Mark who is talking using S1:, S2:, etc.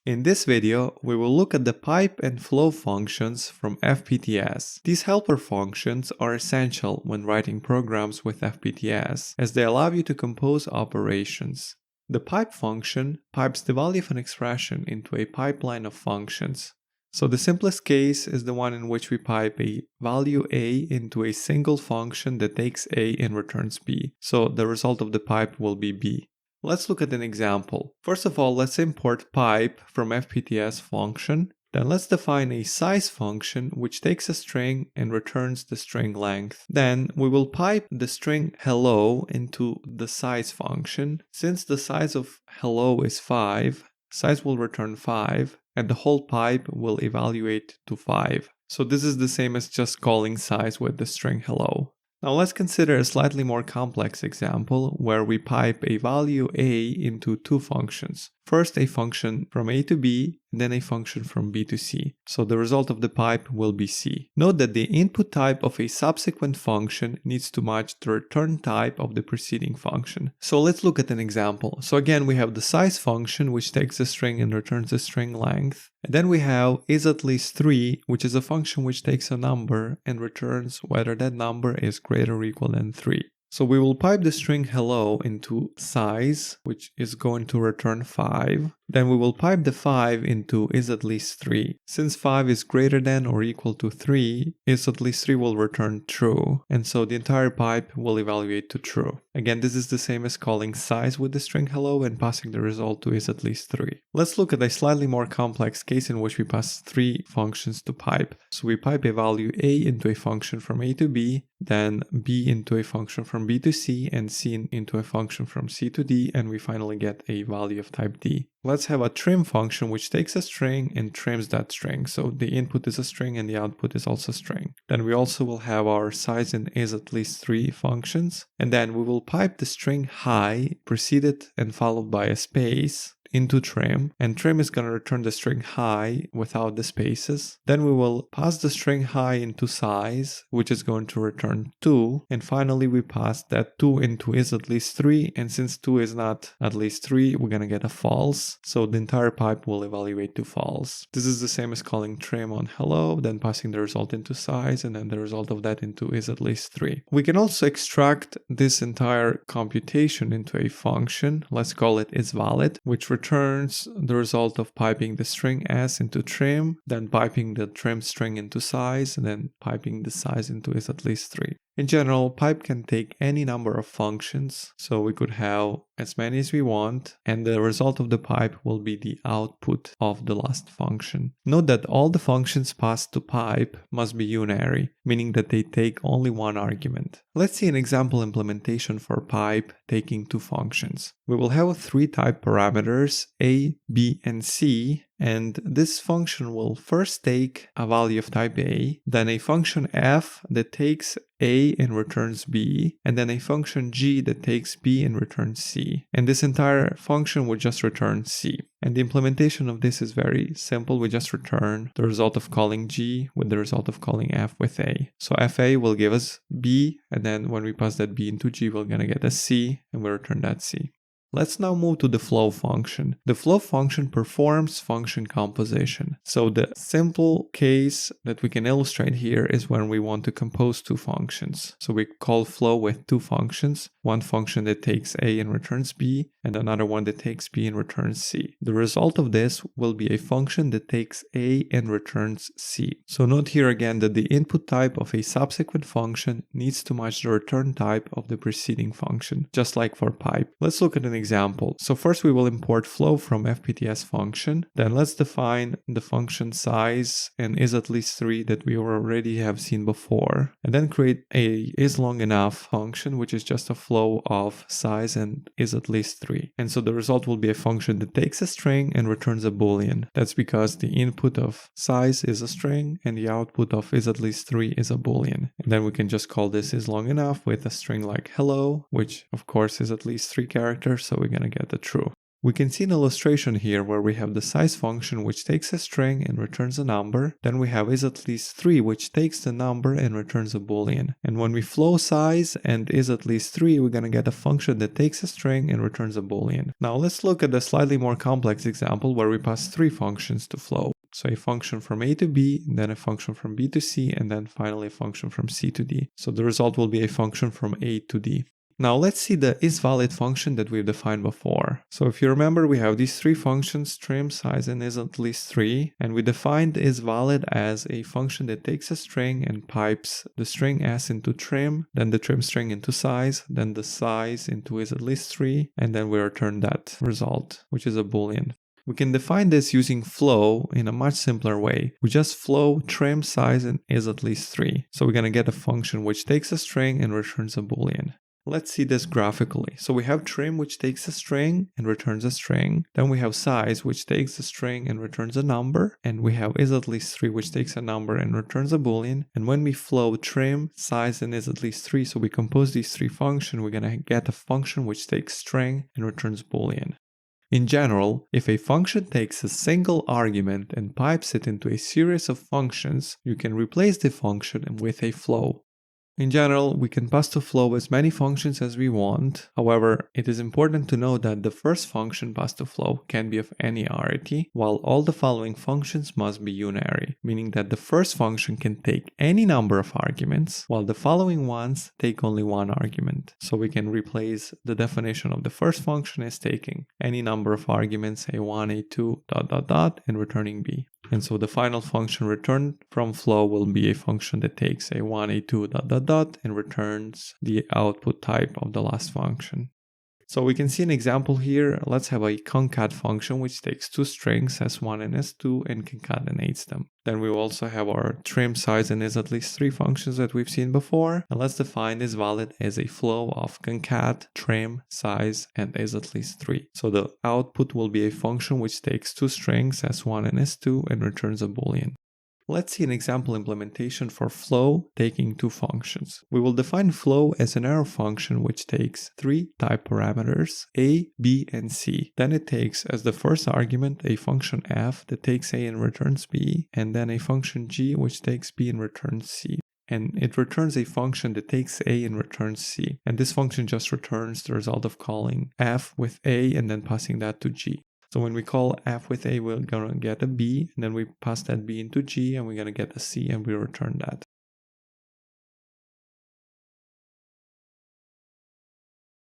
S1: In this video, we will look at the pipe and flow functions from FPTS. These helper functions are essential when writing programs with FPTS, as they allow you to compose operations. The pipe function pipes the value of an expression into a pipeline of functions. So the simplest case is the one in which we pipe a value a into a single function that takes a and returns b. So the result of the pipe will be b. Let's look at an example. First of all, let's import pipe from FPTS function. Then let's define a size function which takes a string and returns the string length. Then we will pipe the string hello into the size function. Since the size of hello is 5, size will return 5 and the whole pipe will evaluate to 5. So this is the same as just calling size with the string hello. Now let's consider a slightly more complex example where we pipe a value a into two functions. First a function from a to b, and then a function from b to c. So the result of the pipe will be c. Note that the input type of a subsequent function needs to match the return type of the preceding function. So let's look at an example. So again we have the size function which takes a string and returns the string length. And then we have is at least 3, which is a function which takes a number and returns whether that number is greater or equal than 3. So we will pipe the string hello into size, which is going to return 5. Then we will pipe the 5 into is at least 3. Since 5 is greater than or equal to 3, is at least 3 will return true. And so the entire pipe will evaluate to true. Again, this is the same as calling size with the string hello and passing the result to is at least 3. Let's look at a slightly more complex case in which we pass 3 functions to pipe. So we pipe a value a into a function from a to b, then b into a function from b to c, and c into a function from c to d, and we finally get a value of type d. Let's have a trim function which takes a string and trims that string. So the input is a string and the output is also a string. Then we also will have our size and is at least 3 functions. And then we will pipe the string high preceded and followed by a space into trim, and trim is going to return the string high without the spaces. Then we will pass the string high into size, which is going to return 2, and finally we pass that 2 into is at least 3, and since 2 is not at least 3, we're going to get a false, so the entire pipe will evaluate to false. This is the same as calling trim on hello, then passing the result into size, and then the result of that into is at least 3. We can also extract this entire computation into a function. Let's call it isValid, which returns the result of piping the string s into trim, then piping the trim string into size, and then piping the size into is at least 3. In general, pipe can take any number of functions, so we could have as many as we want, and the result of the pipe will be the output of the last function. Note that all the functions passed to pipe must be unary, meaning that they take only one argument. Let's see an example implementation for pipe taking two functions. We will have 3 type parameters a, b, and c, and this function will first take a value of type a, then a function f that takes a and returns b, and then a function g that takes b and returns c. And this entire function would just return c. And the implementation of this is very simple. We just return the result of calling g with the result of calling f with a. So fa will give us b, and then when we pass that b into g, we're gonna get a c, and we return that c. Let's now move to the flow function. The flow function performs function composition. So the simple case that we can illustrate here is when we want to compose 2 functions. So we call flow with 2 functions, one function that takes a and returns b, and another one that takes b and returns c. The result of this will be a function that takes a and returns c. So note here again that the input type of a subsequent function needs to match the return type of the preceding function, just like for pipe. Let's look at an example. So first we will import flow from FPTS function. Then let's define the function size and is at least 3 that we already have seen before. And then create a isLongEnough function, which is just a flow of size and is at least 3. And so the result will be a function that takes a string and returns a boolean. That's because the input of size is a string and the output of is at least 3 is a boolean. And then we can just call this isLongEnough with a string like hello, which of course is at least 3 characters, so we're gonna get the true. We can see an illustration here where we have the size function which takes a string and returns a number. Then we have is_3 which takes the number and returns a boolean. And when we flow size and is_3, we're going to get a function that takes a string and returns a boolean. Now let's look at a slightly more complex example where we pass 3 functions to flow. So a function from A to B, then a function from B to C, and then finally a function from C to D. So the result will be a function from A to D. Now let's see the isValid function that we've defined before. So if you remember, we have these 3 functions, trim, size, and is_3, and we defined isValid as a function that takes a string and pipes the string s into trim, then the trim string into size, then the size into is_3, and then we return that result, which is a boolean. We can define this using flow in a much simpler way. We just flow trim, size, and is_3. So we're going to get a function which takes a string and returns a boolean. Let's see this graphically. So we have trim which takes a string and returns a string. Then we have size which takes a string and returns a number. And we have is_3 which takes a number and returns a boolean. And when we flow trim, size, and is_3, so we compose these 3 functions, we're going to get a function which takes string and returns boolean. In general, if a function takes a single argument and pipes it into a series of functions, you can replace the function with a flow. In general, we can pass to flow as many functions as we want. However, it is important to note that the first function passed to flow can be of any arity, while all the following functions must be unary, meaning that the first function can take any number of arguments, while the following ones take only one argument. So we can replace the definition of the first function as taking any number of arguments, a1, a2, ... and returning b. And so the final function returned from flow will be a function that takes a1, a2, ... and returns the output type of the last function. So we can see an example here. Let's have a concat function which takes 2 strings, s1 and s2, and concatenates them. Then we also have our trim, size, and is_3 functions that we've seen before. And let's define isValid as a flow of concat, trim, size, and is_3. So the output will be a function which takes 2 strings, s1 and s2, and returns a boolean. Let's see an example implementation for flow taking 2 functions. We will define flow as an arrow function which takes 3 type parameters, a, b, and c. Then it takes as the first argument a function f that takes a and returns b, and then a function g which takes b and returns c. And it returns a function that takes a and returns c. And this function just returns the result of calling f with a and then passing that to g. So when we call f with a, we're going to get a b, and then we pass that b into g, and we're going to get a c, and we return that.